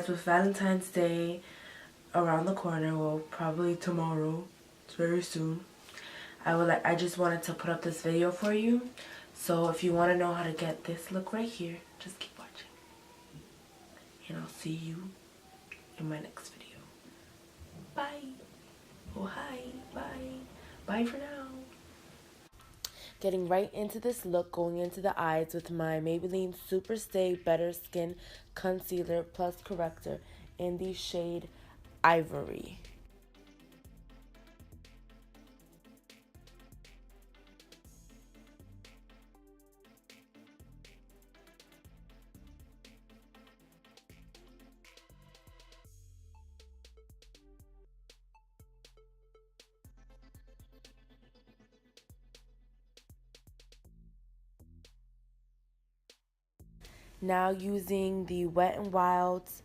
guys, with Valentine's Day around the corner, well, probably tomorrow, it's very soon, I just wanted to put up this video for you. So if you want to know how to get this look right here, just keep watching. And I'll see you in my next video. Bye. Oh, hi. Bye. Bye for now. Getting right into this look, going into the eyes with my Maybelline Super Stay Better Skin Concealer Plus Corrector in the shade Ivory. Now using the Wet n Wild's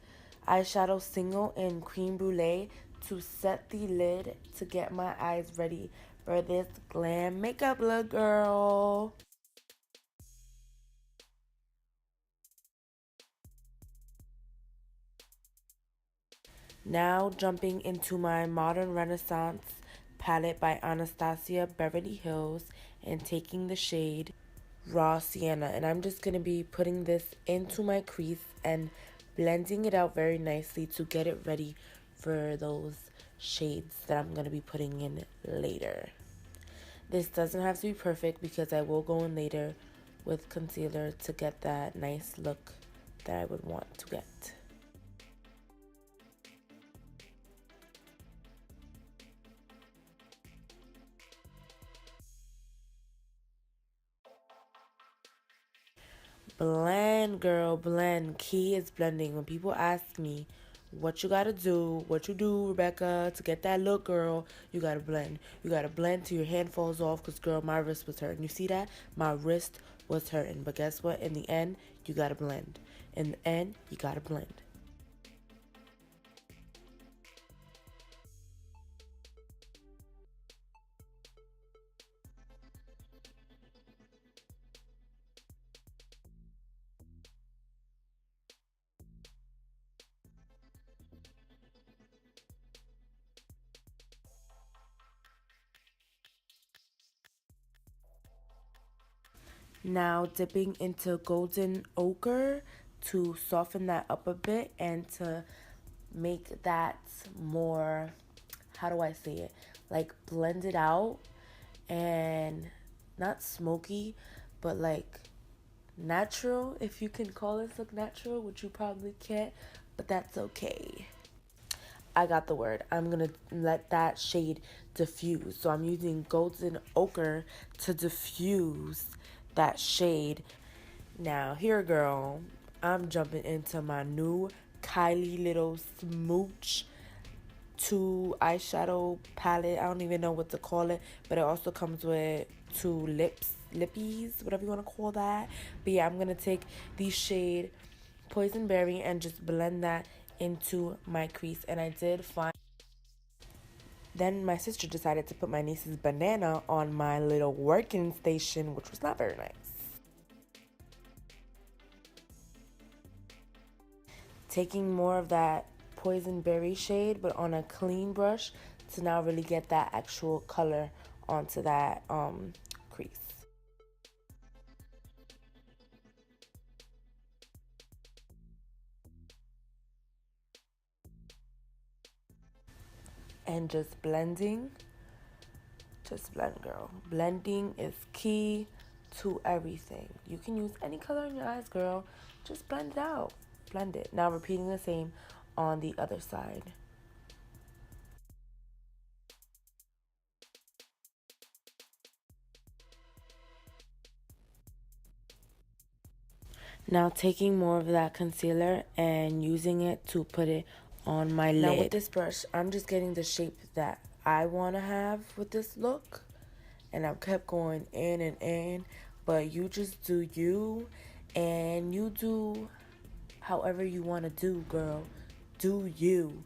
eyeshadow single in Cream Brulee to set the lid to get my eyes ready for this glam makeup look, girl. Now jumping into my Modern Renaissance palette by Anastasia Beverly Hills and taking the shade Raw Sienna, and I'm just going to be putting this into my crease and blending it out very nicely to get it ready for those shades that I'm going to be putting in later. This doesn't have to be perfect because I will go in later with concealer to get that nice look that I would want to get. Blend, girl, blend. Key is blending. When people ask me what you gotta do, what you do, Rebecca, to get that look, girl, you gotta blend. You gotta blend till your hand falls off, because, girl, my wrist was hurting. You see that? My wrist was hurting. But guess what? In the end, you gotta blend. In the end, you gotta blend. Now dipping into golden ochre to soften that up a bit and to make that more, how do I say it, like blended out and not smoky, but like natural, if you can call this look natural, which you probably can't, but that's okay. I got the word. I'm gonna let that shade diffuse. So I'm using golden ochre to diffuse that shade. Now, here, girl, I'm jumping into my new Kylie Little Smooch 2 eyeshadow palette. I don't even know what to call it, but it also comes with 2 lippies, whatever you want to call that. But yeah, I'm gonna take the shade Poison Berry and just blend that into my crease. And I did find, then my sister decided to put my niece's banana on my little working station, which was not very nice. Taking more of that Poison Berry shade, but on a clean brush to now really get that actual color onto that crease. And just blending. Just blend, girl. Blending is key to everything. You can use any color in your eyes, girl. Just blend it out. Blend it. Now repeating the same on the other side. Now taking more of that concealer and using it to put it on my lid. Now with this brush, I'm just getting the shape that I want to have with this look. And I've kept going in and in. But you just do you. And you do however you want to do, girl. Do you.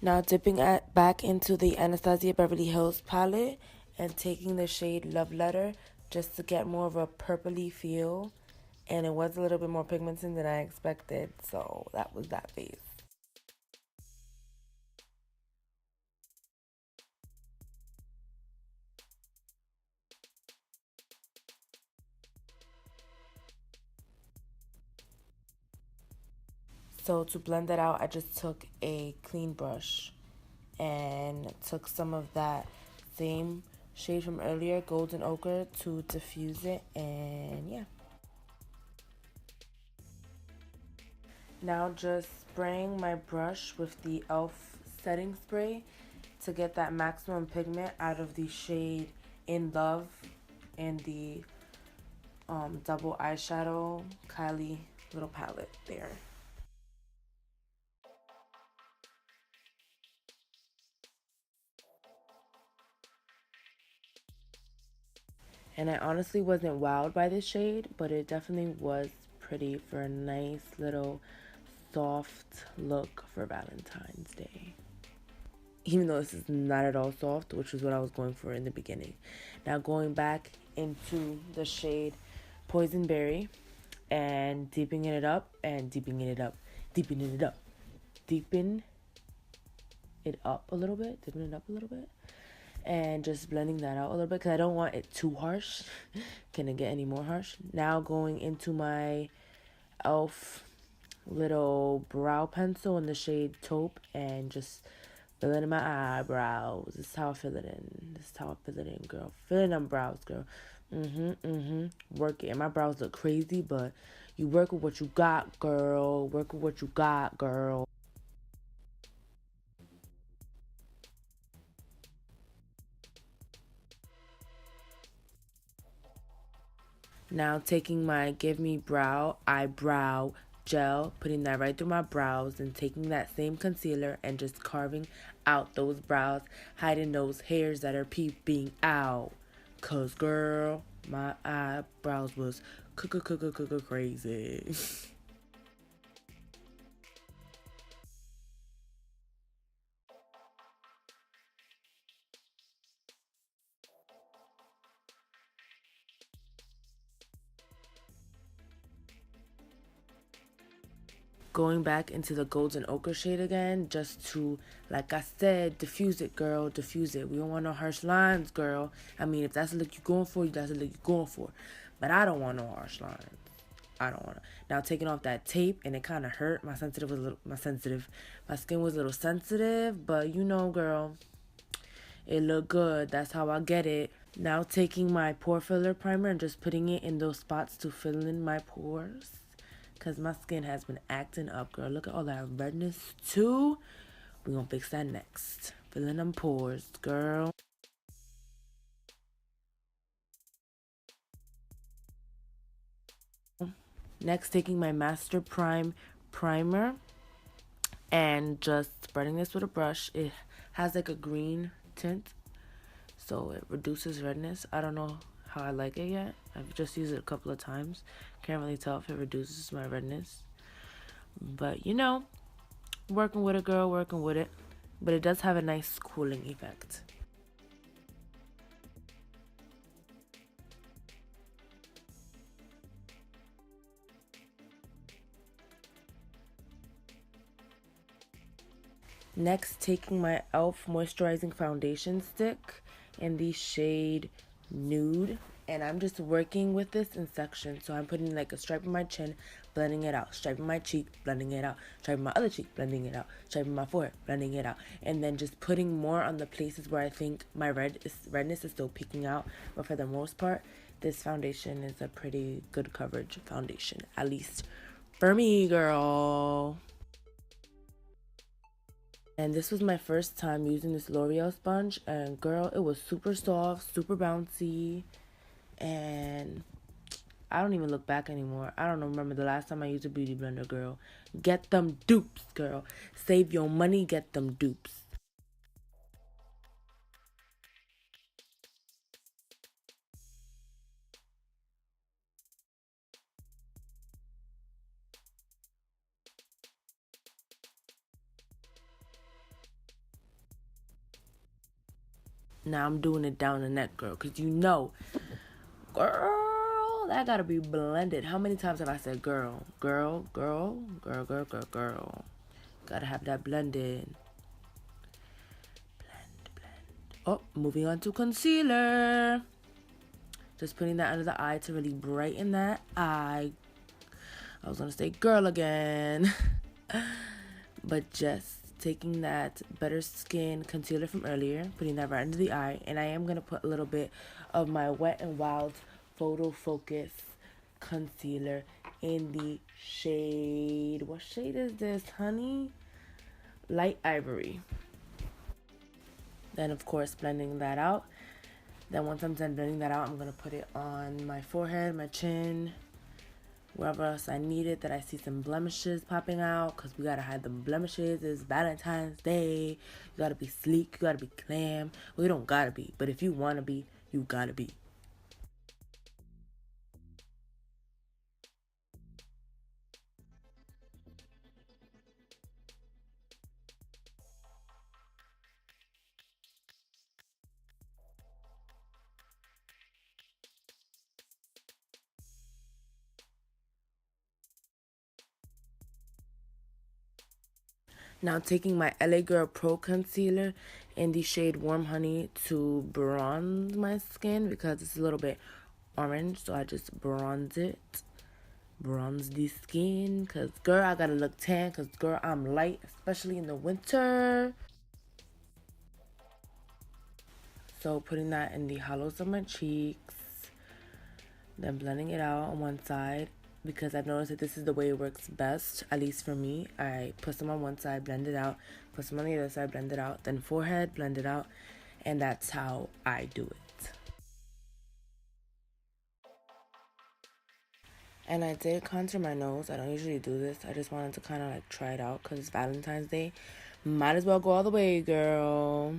Now dipping back into the Anastasia Beverly Hills palette and taking the shade Love Letter just to get more of a purpley feel. And it was a little bit more pigmented than I expected, so that was that phase. So to blend that out, I just took a clean brush and took some of that same shade from earlier, Golden Ochre, to diffuse it, and yeah. Now just spraying my brush with the e.l.f. setting spray to get that maximum pigment out of the shade In Love and the double eyeshadow Kylie little palette there. And I honestly wasn't wowed by this shade, but it definitely was pretty for a nice little soft look for Valentine's Day. Even though this is not at all soft, which is what I was going for in the beginning. Now going back into the shade Poison Berry and deepening it up and deepening it up, deepening it up, deepen it up a little bit, deepen it up a little bit, and just blending that out a little bit because I don't want it too harsh. Can it get any more harsh? Now going into my e.l.f. little brow pencil in the shade Taupe and just fill it in my eyebrows. This is how I fill it in. This is how I fill it in, girl. Fill in them brows, girl. Work it. And my brows look crazy, but you work with what you got, girl. Work with what you got, girl. Now taking my Give Me Brow eyebrow gel, putting that right through my brows, and taking that same concealer and just carving out those brows, hiding those hairs that are peeping out. Cause girl, my eyebrows was crazy. Going back into the golden ochre shade again, just to, like I said, diffuse it, girl, diffuse it. We don't want no harsh lines, girl. I mean, if that's the look you're going for, that's the look you're going for. But I don't want no harsh lines. I don't want to. Now taking off that tape, and it kind of hurt. My skin was a little sensitive, but you know, girl, it looked good. That's how I get it. Now taking my pore filler primer and just putting it in those spots to fill in my pores. Because my skin has been acting up, girl. Look at all that redness, too. We're going to fix that next. Fill in them pores, girl. Next, taking my Master Prime primer and just spreading this with a brush. It has like a green tint, so it reduces redness. I don't know how I like it yet. I've just used it a couple of times. Can't really tell if it reduces my redness. But, you know, working with it, girl, working with it. But it does have a nice cooling effect. Next, taking my e.l.f. moisturizing foundation stick in the shade Nude. And I'm just working with this in sections. So I'm putting like a stripe in my chin, blending it out. Stripe in my cheek, blending it out. Stripe in my other cheek, blending it out. Stripe in my forehead, blending it out. And then just putting more on the places where I think my redness is still peeking out. But for the most part, this foundation is a pretty good coverage foundation. At least for me, girl. And this was my first time using this L'Oreal sponge. And girl, it was super soft, super bouncy. And I don't even look back anymore. I don't remember the last time I used a beauty blender, girl. Get them dupes, girl. Save your money, get them dupes. Now I'm doing it down the neck, girl, because you know, girl, that gotta be blended. How many times have I said girl, girl, girl, girl, girl, girl, girl? Gotta have that blended. Blend, blend. Oh, moving on to concealer. Just putting that under the eye to really brighten that eye. I was gonna say girl again. But just taking that Better Skin concealer from earlier, putting that right under the eye, and I am gonna put a little bit of my Wet n Wild Photo Focus concealer in the shade. What shade is this, honey? Light ivory. Then of course blending that out. Then once I'm done blending that out, I'm gonna put it on my forehead, my chin, wherever else I need it, that I see some blemishes popping out, because we gotta hide the blemishes. It's Valentine's Day. You gotta be sleek, you gotta be glam. Well, you don't gotta be, but if you wanna be, you gotta be. Now taking my LA Girl Pro Concealer in the shade Warm Honey to bronze my skin, because it's a little bit orange, so I just bronze it. Bronze the skin, because girl, I gotta look tan, because girl, I'm light, especially in the winter. So putting that in the hollows of my cheeks, then blending it out on one side, because I've noticed that this is the way it works best, at least for me. I put some on one side, blend it out, put some on the other side, blend it out, then forehead, blend it out, and that's how I do it. And I did contour my nose. I don't usually do this. I just wanted to kind of like try it out because it's Valentine's Day. Might as well go all the way, girl.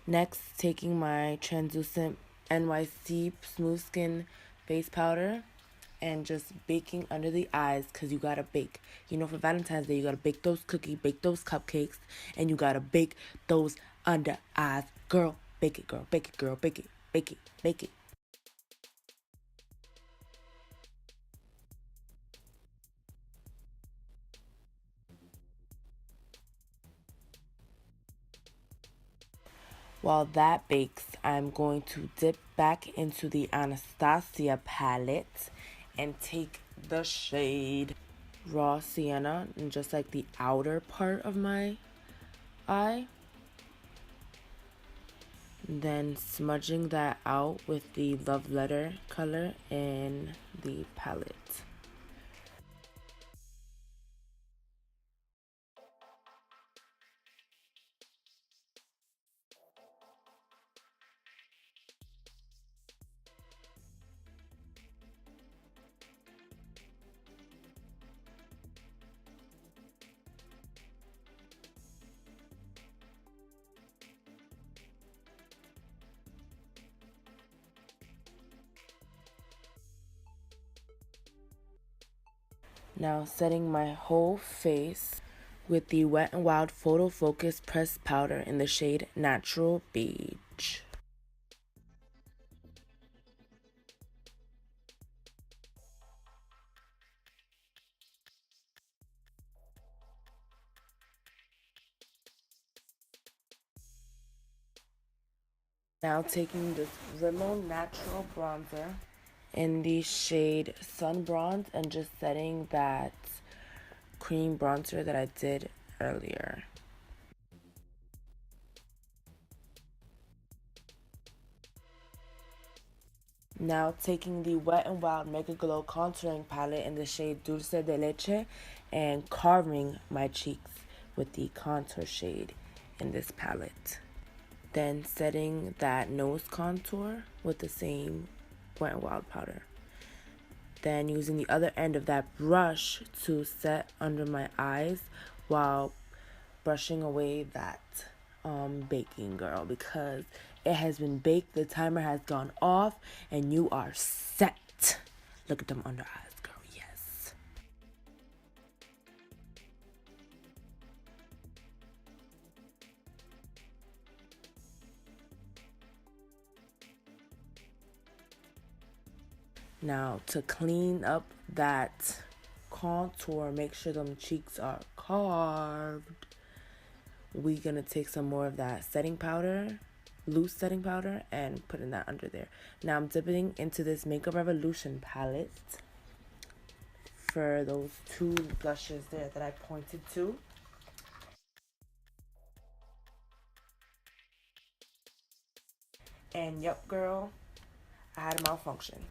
Next, taking my translucent NYC Smooth Skin Face Powder and just baking under the eyes, because you gotta bake. You know, for Valentine's Day, you gotta bake those cookies, bake those cupcakes, and you gotta bake those under eyes. Girl, bake it, girl, bake it, girl, bake it, bake it, bake it. While that bakes, I'm going to dip back into the Anastasia palette and take the shade Raw Sienna in just like the outer part of my eye. Then smudging that out with the Love Letter color in the palette. Now setting my whole face with the Wet n Wild Photo Focus Pressed Powder in the shade Natural Beige. Now taking this Rimmel Natural Bronzer in the shade Sun Bronze and just setting that cream bronzer that I did earlier. Now taking the Wet n Wild Mega Glow Contouring Palette in the shade Dulce de Leche and carving my cheeks with the contour shade in this palette. Then setting that nose contour with the same Wet n Wild powder. Then using the other end of that brush to set under my eyes while brushing away that baking, girl, because it has been baked, the timer has gone off, and you are set. Look at them under eyes, girl. Yes. Now to clean up that contour, make sure them cheeks are carved. We gonna take some more of that setting powder, loose setting powder, and putting that under there. Now I'm dipping into this Makeup Revolution palette for those two blushes there that I pointed to. And yep, girl, I had a malfunction.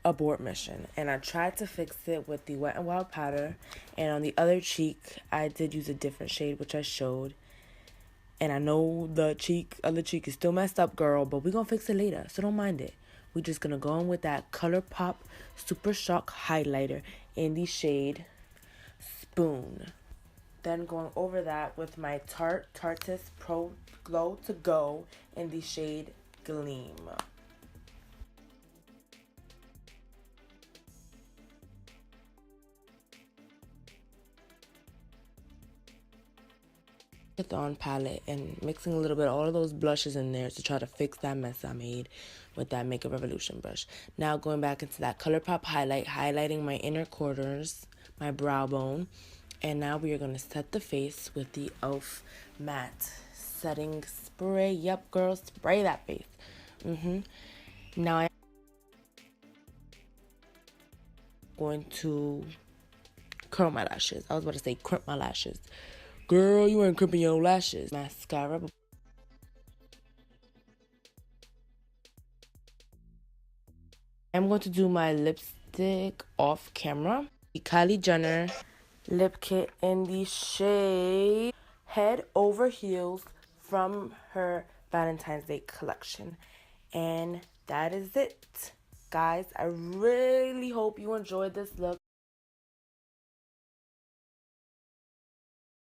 Abort mission. And I tried to fix it with the Wet n Wild powder. And on the other cheek, I did use a different shade, which I showed. And I know the other cheek is still messed up, girl, but we're gonna fix it later, so don't mind it. We're just gonna go in with that ColourPop Super Shock highlighter in the shade Spoon. Then going over that with my Tarte's Pro Glow to Go in the shade Gleam. On palette and mixing a little bit of all of those blushes in there to try to fix that mess I made with that Makeup Revolution brush. Now going back into that ColourPop highlight, highlighting my inner quarters, my brow bone, and now we are going to set the face with the e.l.f. matte setting spray. Yep, girl, spray that face. Now I'm going to curl my lashes. I was about to say crimp my lashes. Girl, you ain't crimping your lashes. Mascara. I'm going to do my lipstick off camera. The Kylie Jenner lip kit in the shade Head Over Heels from her Valentine's Day collection. And that is it. Guys, I really hope you enjoyed this look.